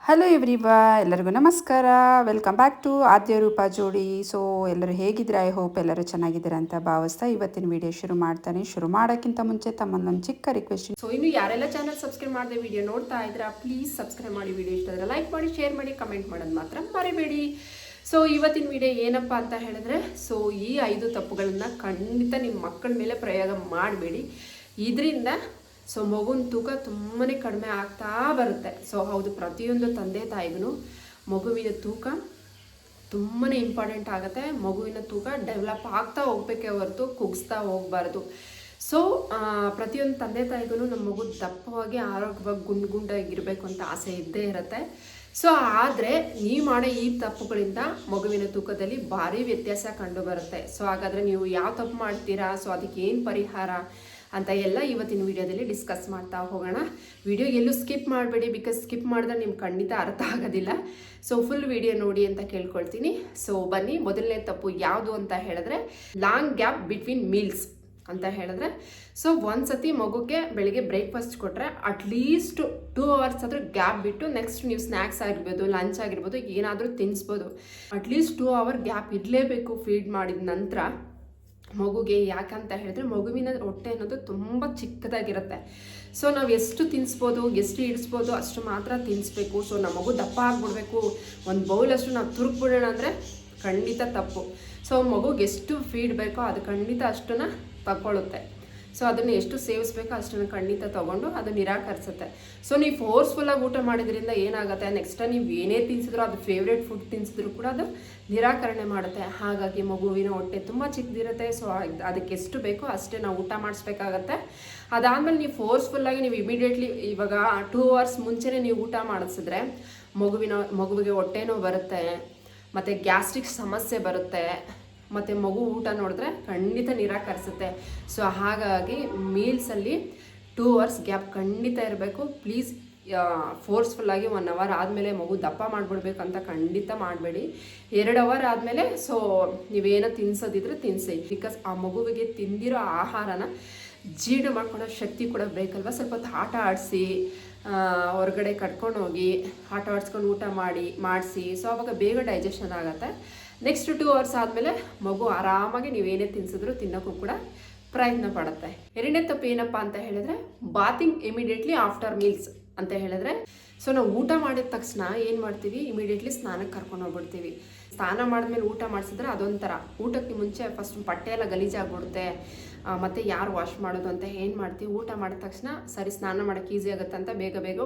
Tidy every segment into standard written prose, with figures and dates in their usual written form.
Hello ಎವ್ರಿವಾ, ಎಲ್ಲರಿಗೂ ನಮಸ್ಕಾರ. Welcome back to ಆದ್ಯ ರೂಪ ಜೋಡಿ. ಸೊ ಎಲ್ಲರೂ ಹೇಗಿದ್ದೀರಾ? ಐ ಹೋಪ್ ಎಲ್ಲರೂ ಚೆನ್ನಾಗಿದ್ದೀರಾ ಅಂತ ಭಾವಿಸ್ತಾ ಇವತ್ತಿನ ವಿಡಿಯೋ ಶುರು ಮಾಡೋಕ್ಕಿಂತ ಮುಂಚೆ ತಮ್ಮನ್ನೊಂದು ಚಿಕ್ಕ ರಿಕ್ವೆಸ್ಟ್. ಸೊ ಇನ್ನು ಯಾರೆಲ್ಲ ಚಾನಲ್ ಸಬ್ಸ್ಕ್ರೈಬ್ ಮಾಡದೆ ವಿಡಿಯೋ ನೋಡ್ತಾ ಇದ್ದೀರಾ, ಪ್ಲೀಸ್ ಸಬ್ಸ್ಕ್ರೈಬ್ ಮಾಡಿ. ವಿಡಿಯೋ ಇಷ್ಟ ಆದರೆ ಲೈಕ್ ಮಾಡಿ, ಶೇರ್ ಮಾಡಿ, ಕಮೆಂಟ್ ಮಾಡೋದು ಮಾತ್ರ ಮರಿಬೇಡಿ. ಸೊ ಇವತ್ತಿನ ವಿಡಿಯೋ ಏನಪ್ಪ ಅಂತ ಹೇಳಿದ್ರೆ, ಸೊ ಈ 5 ತಪ್ಪುಗಳನ್ನು ಖಂಡಿತ ನಿಮ್ಮ ಮಕ್ಕಳ ಮೇಲೆ ಪ್ರಯೋಗ ಮಾಡಬೇಡಿ. ಇದರಿಂದ ಸೊ ಮಗುವಿನ ತೂಕ ತುಂಬಾ ಕಡಿಮೆ ಆಗ್ತಾ ಬರುತ್ತೆ. ಸೊ ಹೌದು, ಪ್ರತಿಯೊಂದು ತಂದೆ ತಾಯಿಗೂ ಮಗುವಿನ ತೂಕ ತುಂಬಾ ಇಂಪಾರ್ಟೆಂಟ್ ಆಗುತ್ತೆ. ಮಗುವಿನ ತೂಕ ಡೆವಲಪ್ ಆಗ್ತಾ ಹೋಗ್ಬೇಕೇ ಹೊರತು ಕುಗ್ಸ್ತಾ ಹೋಗಬಾರ್ದು. ಸೊ ಪ್ರತಿಯೊಂದು ತಂದೆ ತಾಯಿಗೂ ನಮ್ಮ ಮಗು ದಪ್ಪವಾಗಿ ಆರೋಗ್ಯವಾಗಿ ಗುಂಡಾಗಿರಬೇಕು ಅಂತ ಆಸೆ ಇದ್ದೇ ಇರುತ್ತೆ. ಸೊ ಆದರೆ ನೀವು ಮಾಡೋ ಈ ತಪ್ಪುಗಳಿಂದ ಮಗುವಿನ ತೂಕದಲ್ಲಿ ಭಾರಿ ವ್ಯತ್ಯಾಸ ಕಂಡು ಬರುತ್ತೆ. ಸೊ ಹಾಗಾದರೆ ನೀವು ಯಾವ ತಪ್ಪು ಮಾಡ್ತೀರಾ, ಸೊ ಅದಕ್ಕೆ ಏನು ಪರಿಹಾರ ಅಂತ ಎಲ್ಲ ಇವತ್ತಿನ ವಿಡಿಯೋದಲ್ಲಿ ಡಿಸ್ಕಸ್ ಮಾಡ್ತಾ ಹೋಗೋಣ. ವಿಡಿಯೋ ಎಲ್ಲೂ ಸ್ಕಿಪ್ ಮಾಡಬೇಡಿ, ಬಿಕಾಸ್ ಸ್ಕಿಪ್ ಮಾಡಿದ್ರೆ ನಿಮ್ಗೆ ಖಂಡಿತ ಅರ್ಥ ಆಗೋದಿಲ್ಲ. ಸೊ ಫುಲ್ ವಿಡಿಯೋ ನೋಡಿ ಅಂತ ಕೇಳ್ಕೊಳ್ತೀನಿ. ಸೊ ಬನ್ನಿ, ಮೊದಲನೇ ತಪ್ಪು ಯಾವುದು ಅಂತ ಹೇಳಿದ್ರೆ ಲಾಂಗ್ ಗ್ಯಾಪ್ ಬಿಟ್ವೀನ್ ಮೀಲ್ಸ್ ಅಂತ ಹೇಳಿದ್ರೆ, ಸೊ ಒಂದ್ಸತಿ ಮಗುಗೆ ಬೆಳಿಗ್ಗೆ ಬ್ರೇಕ್ಫಾಸ್ಟ್ ಕೊಟ್ಟರೆ ಅಟ್ಲೀಸ್ಟ್ 2 hours ಆದರೂ ಗ್ಯಾಪ್ ಬಿಟ್ಟು ನೆಕ್ಸ್ಟ್ ನೀವು ಸ್ನ್ಯಾಕ್ಸ್ ಆಗಿರ್ಬೋದು, ಲಂಚ್ ಆಗಿರ್ಬೋದು, ಏನಾದರೂ ತಿನ್ನಿಸ್ಬೋದು. ಅಟ್ಲೀಸ್ಟ್ 2 hour ಗ್ಯಾಪ್ ಇರಲೇಬೇಕು ಫೀಡ್ ಮಾಡಿದ ನಂತರ ಮಗುಗೆ. ಯಾಕಂತ ಹೇಳಿದ್ರೆ ಮಗುವಿನ ಹೊಟ್ಟೆ ಅನ್ನೋದು ತುಂಬ ಚಿಕ್ಕದಾಗಿರುತ್ತೆ. ಸೊ ನಾವು ಎಷ್ಟು ತಿನ್ನಿಸ್ಬೋದು, ಎಷ್ಟು ಇಡಿಸ್ಬೋದು ಅಷ್ಟು ಮಾತ್ರ ತಿನ್ನಿಸ್ಬೇಕು. ಸೊ ನಮ್ಮ ಮಗು ದಪ್ಪ ಆಗಿಬಿಡ್ಬೇಕು, ಒಂದು ಬೌಲಷ್ಟು ನಾವು ತುರುಕ್ಬಿಡೋಣ ಅಂದರೆ ಖಂಡಿತ ತಪ್ಪು. ಸೊ ಮಗುಗೆ ಎಷ್ಟು ಫೀಡ್ ಬೇಕೋ ಅದು ಖಂಡಿತ ಅಷ್ಟನ್ನು ತಗೊಳ್ಳುತ್ತೆ. ಸೊ ಅದನ್ನು ಎಷ್ಟು ಸೇವಿಸ್ಬೇಕೋ ಅಷ್ಟನ್ನು ಖಂಡಿತ ತೊಗೊಂಡು ಅದು ನಿರಾಕರಿಸುತ್ತೆ. ಸೊ ನೀವು ಫೋರ್ಸ್ಫುಲ್ಲಾಗಿ ಊಟ ಮಾಡಿದ್ರಿಂದ ಏನಾಗುತ್ತೆ, ನೆಕ್ಸ್ಟ್ ನೀವು ಏನೇ ತಿನ್ಸಿದ್ರು, ಅದು ಫೇವ್ರೇಟ್ ಫುಡ್ ತಿನ್ಸಿದ್ರು ಕೂಡ ಅದು ನಿರಾಕರಣೆ ಮಾಡುತ್ತೆ. ಹಾಗಾಗಿ ಮಗುವಿನ ಹೊಟ್ಟೆ ತುಂಬ ಚಿಕ್ಕದಿರುತ್ತೆ. ಸೊ ಅದಕ್ಕೆ ಎಷ್ಟು ಬೇಕೋ ಅಷ್ಟೇ ನಾವು ಊಟ ಮಾಡಿಸ್ಬೇಕಾಗತ್ತೆ. ಅದಾದಮೇಲೆ ನೀವು ಫೋರ್ಸ್ಫುಲ್ಲಾಗಿ ನೀವು ಇಮಿಡಿಯೇಟ್ಲಿ ಇವಾಗ 2 hours ಮುಂಚೆನೇ ನೀವು ಊಟ ಮಾಡಿಸಿದ್ರೆ ಮಗುವಿಗೆ ಹೊಟ್ಟೆ ನೋವು ಬರುತ್ತೆ, ಮತ್ತು ಗ್ಯಾಸ್ಟ್ರಿಕ್ ಸಮಸ್ಯೆ ಬರುತ್ತೆ, ಮತ್ತು ಮಗು ಊಟ ನೋಡಿದ್ರೆ ಖಂಡಿತ ನಿರಾಕರಿಸುತ್ತೆ. ಸೊ ಹಾಗಾಗಿ ಮೀಲ್ಸಲ್ಲಿ 2 hours ಗ್ಯಾಪ್ ಖಂಡಿತ ಇರಬೇಕು. ಪ್ಲೀಸ್ ಫೋರ್ಸ್ಫುಲ್ಲಾಗಿ 1 hour ಆದಮೇಲೆ ಮಗು ದಪ್ಪ ಮಾಡಿಬಿಡ್ಬೇಕಂತ ಖಂಡಿತ ಮಾಡಬೇಡಿ. 2 hour ಆದಮೇಲೆ ಸೊ ನೀವೇನೋ ತಿನ್ಸೋದಿದ್ರೆ ತಿನ್ನಿಸಿ. ಬಿಕಾಸ್ ಆ ಮಗುವಿಗೆ ತಿಂದಿರೋ ಆಹಾರನ ಜೀರ್ಣ ಮಾಡ್ಕೊಳ್ಳೋ ಶಕ್ತಿ ಕೂಡ ಬೇಕಲ್ವ. ಸ್ವಲ್ಪ ಹೊತ್ತು ಆಟ ಆಡಿಸಿ, ಹೊರಗಡೆ ಕಟ್ಕೊಂಡು ಹೋಗಿ ಆಟ ಆಡಿಸ್ಕೊಂಡು ಊಟ ಮಾಡಿಸಿ. ಸೊ ಅವಾಗ ಬೇಗ ಡೈಜೆಷನ್ ಆಗುತ್ತೆ. ನೆಕ್ಸ್ಟ್ 2 hours ಆದಮೇಲೆ ಮಗು ಆರಾಮಾಗಿ ನೀವೇನೇ ತಿನ್ಸಿದ್ರು ತಿನ್ನೋಕ್ಕೂ ಕೂಡ ಪ್ರಯತ್ನ ಪಡುತ್ತೆ. ಎರಡನೇ ತಪ್ಪು ಏನಪ್ಪ ಅಂತ ಹೇಳಿದ್ರೆ ಬಾತಿಂಗ್ ಇಮಿಡಿಯೇಟ್ಲಿ ಆಫ್ಟರ್ ಮೀಲ್ಸ್ ಅಂತ ಹೇಳಿದ್ರೆ, ಸೊ ನಾವು ಊಟ ಮಾಡಿದ ತಕ್ಷಣ ಏನು ಮಾಡ್ತೀವಿ, ಇಮಿಡಿಯೇಟ್ಲಿ ಸ್ನಾನಕ್ಕೆ ಕರ್ಕೊಂಡು ಹೋಗ್ಬಿಡ್ತೀವಿ. ಸ್ನಾನ ಮಾಡಿದ್ಮೇಲೆ ಊಟ ಮಾಡಿಸಿದ್ರೆ ಅದೊಂಥರ, ಊಟಕ್ಕೆ ಮುಂಚೆ ಫಸ್ಟ್ ಬಟ್ಟೆ ಎಲ್ಲ ಗಲೀಜಾಗ್ಬಿಡುತ್ತೆ, ಮತ್ತು ಯಾರು ವಾಶ್ ಮಾಡೋದು ಅಂತ ಏನು ಮಾಡ್ತೀವಿ, ಊಟ ಮಾಡಿದ ತಕ್ಷಣ ಸರಿ ಸ್ನಾನ ಮಾಡೋಕ್ಕೆ ಈಸಿ ಆಗುತ್ತೆ ಅಂತ ಬೇಗ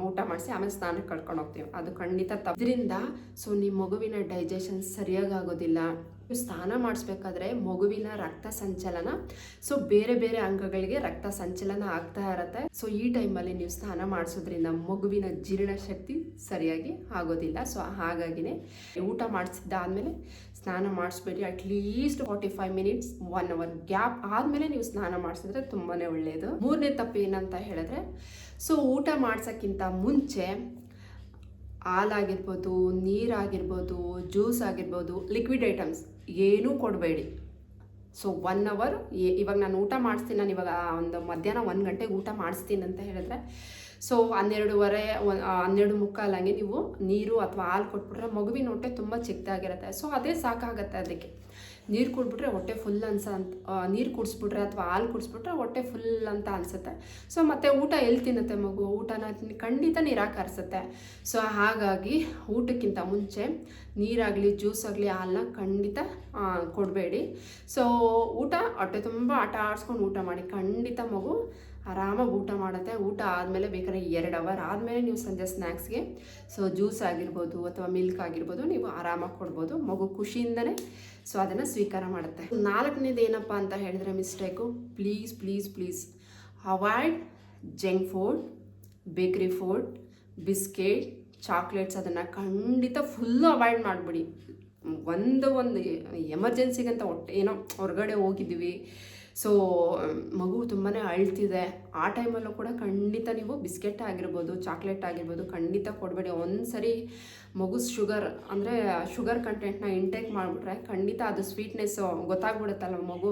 ಊಟ ಮಾಡಿಸಿ ಆಮೇಲೆ ಸ್ನಾನಕ್ಕೆ ಕರ್ಕೊಂಡು ಹೋಗ್ತೀವಿ. ಅದು ಖಂಡಿತ ತಪ್ಪು. ಇದರಿಂದ ಸೊ ನಿಮ್ಮ ಮಗುವಿನ ಡೈಜೆಷನ್ ಸರಿಯಾಗಿ ಆಗೋದಿಲ್ಲ. ಸ್ನಾನ ಮಾಡಿಸ್ಬೇಕಾದ್ರೆ ಮಗುವಿನ ರಕ್ತ ಸಂಚಲನ, ಸೊ ಬೇರೆ ಬೇರೆ ಅಂಗಗಳಿಗೆ ರಕ್ತ ಸಂಚಲನ ಆಗ್ತಾ ಇರುತ್ತೆ. ಸೊ ಈ ಟೈಮಲ್ಲಿ ನೀವು ಸ್ನಾನ ಮಾಡಿಸೋದ್ರಿಂದ ಮಗುವಿನ ಜೀರ್ಣಶಕ್ತಿ ಸರಿಯಾಗಿ ಆಗೋದಿಲ್ಲ. ಸೊ ಹಾಗಾಗಿನೇ ಊಟ ಮಾಡಿಸಿದ್ದಾದಮೇಲೆ ಸ್ನಾನ ಮಾಡಿಸ್ಬೇಡಿ. ಅಟ್ಲೀಸ್ಟ್ 45 minutes 1 hour ಗ್ಯಾಪ್ ಆದಮೇಲೆ ನೀವು ಸ್ನಾನ ಮಾಡಿಸಿದ್ರೆ ತುಂಬಾ ಒಳ್ಳೆಯದು. ಮೂರನೇ ತಪ್ಪು ಏನಂತ ಹೇಳಿದ್ರೆ, ಸೊ ಊಟ ಮಾಡ್ಸೋಕ್ಕಿಂತ ಮುಂಚೆ ಹಾಲಾಗಿರ್ಬೋದು, ನೀರಾಗಿರ್ಬೋದು, ಜ್ಯೂಸ್ ಆಗಿರ್ಬೋದು, ಲಿಕ್ವಿಡ್ ಐಟಮ್ಸ್ ಏನೂ ಕೊಡಬೇಡಿ. ಸೊ 1 hour, ಇವಾಗ ನಾನು ಊಟ ಮಾಡಿಸ್ತೀನಿ, ನಾನು ಇವಾಗ ಒಂದು ಮಧ್ಯಾಹ್ನ 1 ಗಂಟೆಗೆ ಊಟ ಮಾಡಿಸ್ತೀನಿ ಅಂತ ಹೇಳಿದ್ರೆ, ಸೊ 12:30 12:45 ಹಂಗೆ ನೀವು ನೀರು ಅಥವಾ ಹಾಲು ಕೊಟ್ಬಿಟ್ರೆ ಮಗುವಿನ ಹೊಟ್ಟೆ ತುಂಬ ಚಿಕ್ಕದಾಗಿರುತ್ತೆ. ಸೊ ಅದೇ ಸಾಕಾಗತ್ತೆ. ಅದಕ್ಕೆ ನೀರು ಕುಡಿಬಿಟ್ರೆ ಹೊಟ್ಟೆ ಫುಲ್ ನೀರು ಕುಡಿಸ್ಬಿಟ್ರೆ ಅಥವಾ ಹಾಲು ಕುಡಿಸ್ಬಿಟ್ರೆ ಹೊಟ್ಟೆ ಫುಲ್ ಅಂತ ಅನಿಸುತ್ತೆ. ಸೊ ಮತ್ತು ಊಟ ಎಲ್ಲಿ ತಿನ್ನುತ್ತೆ ಮಗು, ಊಟನ ಖಂಡಿತ ನಿರಾಕರಿಸುತ್ತೆ. ಸೊ ಹಾಗಾಗಿ ಊಟಕ್ಕಿಂತ ಮುಂಚೆ ನೀರಾಗಲಿ, ಜ್ಯೂಸ್ ಆಗಲಿ, ಹಾಲನ್ನ ಖಂಡಿತ ಕೊಡಬೇಡಿ. ಸೊ ಊಟ ಹೊಟ್ಟೆ ತುಂಬ ಆಟ ಆಡಿಸ್ಕೊಂಡು ಊಟ ಮಾಡಿ, ಖಂಡಿತ ಮಗು ಆರಾಮಾಗಿ ಊಟ ಮಾಡುತ್ತೆ. ಊಟ ಆದಮೇಲೆ ಬೇಕಾದ್ರೆ 2 hour ಆದಮೇಲೆ ನೀವು ಸಂಜೆ ಸ್ನ್ಯಾಕ್ಸ್ಗೆ ಸೊ ಜ್ಯೂಸ್ ಆಗಿರ್ಬೋದು ಅಥವಾ ಮಿಲ್ಕ್ ಆಗಿರ್ಬೋದು ನೀವು ಆರಾಮಾಗಿ ಕೊಡ್ಬೋದು. ಮಗು ಖುಷಿಯಿಂದನೇ ಸೊ ಅದನ್ನು ಸ್ವೀಕಾರ ಮಾಡುತ್ತೆ. 4ನೇದು ಏನಪ್ಪ ಅಂತ ಹೇಳಿದ್ರೆ mistake, please avoid junk food, ಬೇಕ್ರಿ ಫುಡ್, ಬಿಸ್ಕೆಟ್, ಚಾಕ್ಲೇಟ್ಸ್. ಅದನ್ನು ಖಂಡಿತ ಫುಲ್ಲು ಅವಾಯ್ಡ್ ಮಾಡಿಬಿಡಿ. ಒಂದು ಎಮರ್ಜೆನ್ಸಿಗಂತ ಏನೋ ಹೊರಗಡೆ ಹೋಗಿದ್ದೀವಿ, ಸೊ ಮಗು ತುಂಬಾ ಅಳ್ತಿದೆ, ಆ ಟೈಮಲ್ಲೂ ಕೂಡ ಖಂಡಿತ ನೀವು ಬಿಸ್ಕೆಟ್ ಆಗಿರ್ಬೋದು, ಚಾಕ್ಲೇಟ್ ಆಗಿರ್ಬೋದು ಖಂಡಿತ ಕೊಡಬೇಡಿ. ಒಂದ್ಸರಿ ಮಗು ಶುಗರ್ ಕಂಟೆಂಟ್ನ ಇಂಟೇಕ್ ಮಾಡಿಬಿಟ್ರೆ ಖಂಡಿತ ಅದು ಸ್ವೀಟ್ನೆಸ್ಸು ಗೊತ್ತಾಗ್ಬಿಡುತ್ತಲ್ಲ ಮಗು.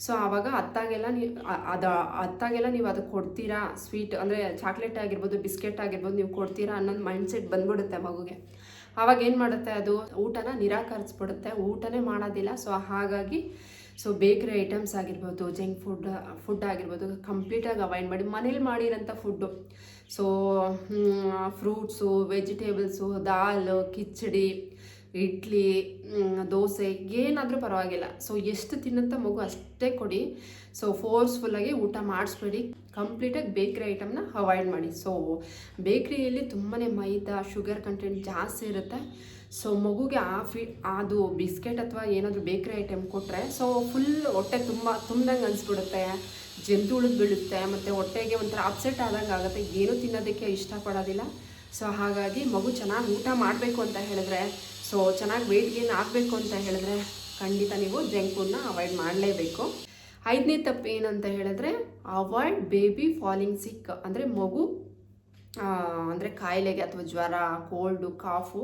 ಸೊ ಆವಾಗ ಅತ್ತಾಗೆಲ್ಲ ನೀವು ಅದು ಕೊಡ್ತೀರಾ, ಸ್ವೀಟ್ ಅಂದರೆ ಚಾಕ್ಲೇಟ್ ಆಗಿರ್ಬೋದು, ಬಿಸ್ಕೆಟ್ ಆಗಿರ್ಬೋದು ನೀವು ಕೊಡ್ತೀರಾ ಅನ್ನೋದು ಮೈಂಡ್ಸೆಟ್ ಬಂದ್ಬಿಡುತ್ತೆ ಮಗುಗೆ. ಆವಾಗ ಏನು ಮಾಡುತ್ತೆ, ಅದು ಊಟನ ನಿರಾಕರಿಸ್ಬಿಡುತ್ತೆ, ಊಟನೇ ಮಾಡೋದಿಲ್ಲ. ಸೊ ಹಾಗಾಗಿ ಬೇಕ್ರಿ ಐಟಮ್ಸ್ ಆಗಿರ್ಬೋದು, ಜಂಕ್ ಫುಡ್ ಆಗಿರ್ಬೋದು ಕಂಪ್ಲೀಟಾಗಿ ಅವಾಯ್ಡ್ ಮಾಡಿ. ಮನೇಲಿ ಮಾಡಿರೋಂಥ ಫುಡ್ಡು, ಫ್ರೂಟ್ಸು, ವೆಜಿಟೇಬಲ್ಸು, ದಾಲ್, ಕಿಚಡಿ, ಇಡ್ಲಿ, ದೋಸೆ ಏನಾದರೂ ಪರವಾಗಿಲ್ಲ. ಎಷ್ಟು ತಿನ್ನುತ್ತಾ ಮಗು ಅಷ್ಟೇ ಕೊಡಿ. ಫೋರ್ಸ್ಫುಲ್ಲಾಗಿ ಊಟ ಮಾಡಿಸ್ಬೇಡಿ. ಕಂಪ್ಲೀಟಾಗಿ ಬೇಕ್ರಿ ಐಟಮ್ನ ಅವಾಯ್ಡ್ ಮಾಡಿ. ಬೇಕ್ರಿಯಲ್ಲಿ ತುಂಬಾ ಮೈದಾ, ಶುಗರ್ ಕಂಟೆಂಟ್ ಜಾಸ್ತಿ ಇರುತ್ತೆ. ಮಗುಗೆ ಅದು ಬಿಸ್ಕೆಟ್ ಅಥವಾ ಏನಾದರೂ ಬೇಕ್ರಿ ಐಟಮ್ ಕೊಟ್ಟರೆ ಫುಲ್ ಹೊಟ್ಟೆ ತುಂಬ್ದಂಗೆ ಅನಿಸ್ಬಿಡುತ್ತೆ, ಜಂತುಳಿದು ಬೀಳುತ್ತೆ, ಮತ್ತು ಹೊಟ್ಟೆಗೆ ಒಂಥರ ಅಪ್ಸೆಟ್ ಆದಂಗೆ ಆಗುತ್ತೆ, ಏನೂ ತಿನ್ನೋದಕ್ಕೆ ಇಷ್ಟಪಡೋದಿಲ್ಲ. ಹಾಗಾಗಿ ಮಗು ಚೆನ್ನಾಗಿ ಊಟ ಮಾಡಬೇಕು ಅಂತ ಹೇಳಿದ್ರೆ, ಚೆನ್ನಾಗಿ ವೆಯ್ಟ್ ಗೇನ್ ಆಗಬೇಕು ಅಂತ ಹೇಳಿದ್ರೆ ಖಂಡಿತ ನೀವು ಜಂಕ್ ಫುಡ್ನ ಅವಾಯ್ಡ್ ಮಾಡಲೇಬೇಕು. 5ನೇ ತಪ್ಪು ಏನಂತ ಹೇಳಿದ್ರೆ, ಅವಾಯ್ಡ್ ಬೇಬಿ ಫಾಲಿಂಗ್ ಸಿಕ್. ಅಂದರೆ ಮಗು ಕಾಯಿಲೆಗೆ ಅಥವಾ ಜ್ವರ, ಕೋಲ್ಡು, ಕಾಫು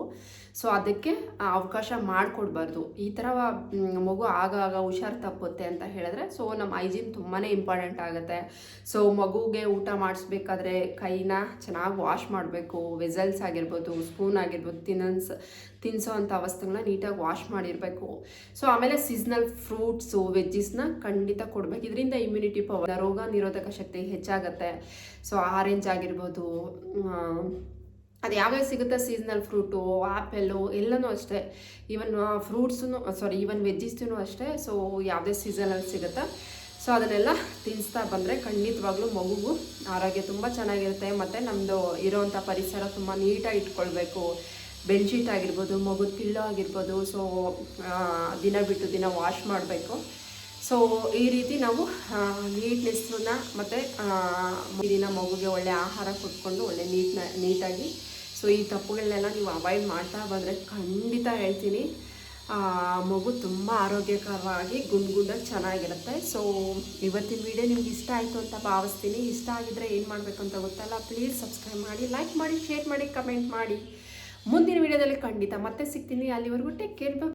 ಅದಕ್ಕೆ ಅವಕಾಶ ಮಾಡಿಕೊಡ್ಬಾರ್ದು. ಈ ಥರ ಮಗು ಆಗಾಗ ಹುಷಾರು ತಪ್ಪುತ್ತೆ ಅಂತ ಹೇಳಿದ್ರೆ ನಮ್ಮ ಹೈಜೀನ್ ತುಂಬಾ ಇಂಪಾರ್ಟೆಂಟ್ ಆಗುತ್ತೆ. ಮಗುಗೆ ಊಟ ಮಾಡಿಸ್ಬೇಕಾದ್ರೆ ಕೈನ ಚೆನ್ನಾಗಿ ವಾಶ್ ಮಾಡಬೇಕು. ವೆಸಲ್ಸ್ ಆಗಿರ್ಬೋದು, ಸ್ಪೂನ್ ಆಗಿರ್ಬೋದು, ತಿನ್ಸೋ ಅಂಥ ವಸ್ತುಗಳನ್ನ ನೀಟಾಗಿ ವಾಶ್ ಮಾಡಿರಬೇಕು. ಆಮೇಲೆ ಸೀಸ್ನಲ್ ಫ್ರೂಟ್ಸು, ವೆಜ್ಜಿಸ್ನ ಖಂಡಿತ ಕೊಡಬೇಕು. ಇದರಿಂದ ಇಮ್ಯುನಿಟಿ ಪವರ್, ರೋಗ ನಿರೋಧಕ ಶಕ್ತಿ ಹೆಚ್ಚಾಗುತ್ತೆ. ಆರೆಂಜ್ ಆಗಿರ್ಬೋದು, ಅದು ಯಾವ್ಯಾವ ಸಿಗುತ್ತೆ ಸೀಸ್ನಲ್ ಫ್ರೂಟು, ಆ್ಯಪಲ್ಲು ಎಲ್ಲನೂ ಅಷ್ಟೇ. ಈವನ್ ವೆಜ್ಜಿಸ್ನೂ ಅಷ್ಟೇ. ಯಾವುದೇ ಸೀಸನಲ್ಲಿ ಸಿಗುತ್ತೆ. ಅದನ್ನೆಲ್ಲ ತಿನ್ನಿಸ್ತಾ ಬಂದರೆ ಖಂಡಿತವಾಗ್ಲೂ ಮಗುಗೂ ಆರೋಗ್ಯ ತುಂಬ ಚೆನ್ನಾಗಿರುತ್ತೆ. ಮತ್ತು ನಮ್ಮದು ಇರೋವಂಥ ಪರಿಸರ ತುಂಬ ನೀಟಾಗಿ ಇಟ್ಕೊಳ್ಬೇಕು. ಬೆಡ್ಶೀಟ್ ಆಗಿರ್ಬೋದು, ಮಗುದ ಪಿಲ್ಲೋ ಆಗಿರ್ಬೋದು, ದಿನ ಬಿಟ್ಟು ದಿನ ವಾಶ್ ಮಾಡಬೇಕು. ಈ ರೀತಿ ನಾವು ನೀಟ್ನೆಸ್ಸನ್ನ ಮತ್ತು ದಿನ ಮಗುಗೆ ಒಳ್ಳೆ ಆಹಾರ ಕೊಟ್ಕೊಂಡು ಒಳ್ಳೆ ನೀಟಾಗಿ ಈ ತಪ್ಪುಗಳನ್ನೆಲ್ಲ ನೀವು ಅವಾಯ್ಡ್ ಮಾಡ್ತಾ ಬಂದರೆ ಖಂಡಿತ ಹೇಳ್ತೀನಿ ಮಗು ತುಂಬ ಆರೋಗ್ಯಕರವಾಗಿ ಗುಂಡಾಗಿ ಚೆನ್ನಾಗಿರುತ್ತೆ. ಇವತ್ತಿನ ವಿಡಿಯೋ ನಿಮ್ಗೆ ಇಷ್ಟ ಆಯಿತು ಅಂತ ಭಾವಿಸ್ತೀನಿ. ಇಷ್ಟ ಆಗಿದ್ದರೆ ಏನು ಮಾಡಬೇಕು ಅಂತ ಗೊತ್ತಲ್ಲ, ಪ್ಲೀಸ್ ಸಬ್ಸ್ಕ್ರೈಬ್ ಮಾಡಿ, ಲೈಕ್ ಮಾಡಿ, ಶೇರ್ ಮಾಡಿ, ಕಮೆಂಟ್ ಮಾಡಿ. ಮುಂದಿನ ವಿಡಿಯೋದಲ್ಲಿ ಖಂಡಿತ ಮತ್ತೆ ಸಿಗ್ತೀನಿ. ಅಲ್ಲಿವರೆಗೂ ಟೇಕ್ ಕೇರ್.